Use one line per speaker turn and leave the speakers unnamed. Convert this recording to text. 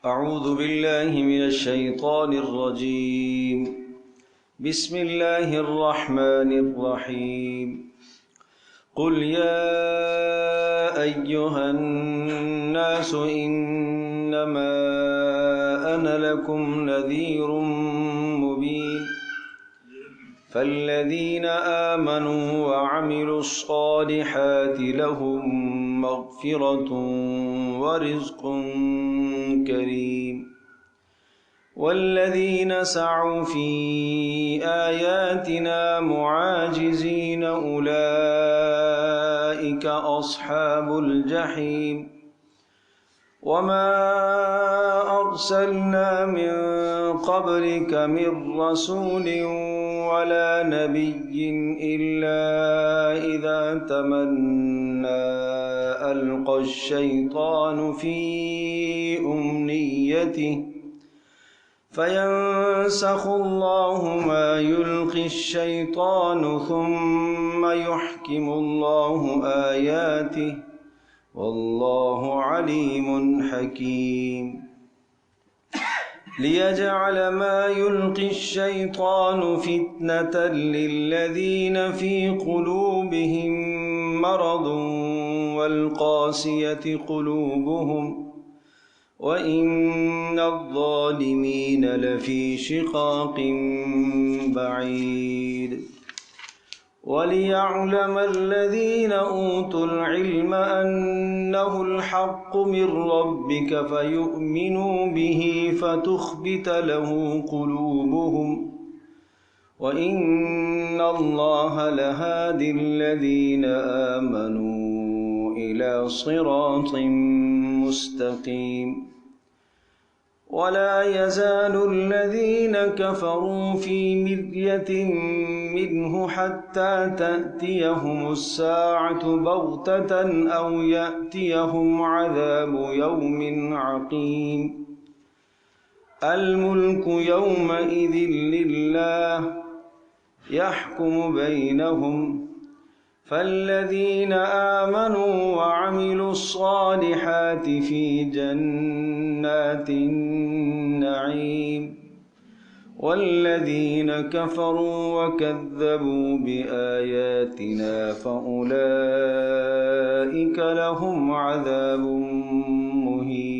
أعوذ بالله من الشيطان الرجيم. بسم الله الرحمن الرحيم. قل يا أيها الناس إنما أنا لكم نذير مبين. فالذين آمنوا وعملوا الصالحات لهم مغفرة ورزق كريم. والذين سعوا في آياتنا معاجزين أولئك أصحاب الجحيم. وما أرسلنا من قبلك من رسول ولا نبي إلا إذا تمنى ألقى الشيطان في أمنيته فينسخ الله ما يلقي الشيطان ثم يحكم الله آياته والله عليم حكيم. ليجعل ما يلقي الشيطان فتنة للذين في قلوبهم مرض والقاسية قلوبهم وإن الظالمين لفي شقاق بعيد. وليعلم الذين أوتوا العلم أنه الحق من ربك فيؤمنوا به فتخبت له قلوبهم وإن الله لهادي الذين آمنوا إلى صراط مستقيم. ولا يزال الذين كفروا في مرية منه حتى تأتيهم الساعة بغتة أو يأتيهم عذاب يوم عقيم. الملك يومئذ لله يحكم بينهم. فالذين آمنوا وعملوا الصالحات في جنات النعيم. والذين كفروا وكذبوا بآياتنا فأولئك لهم عذاب مهين.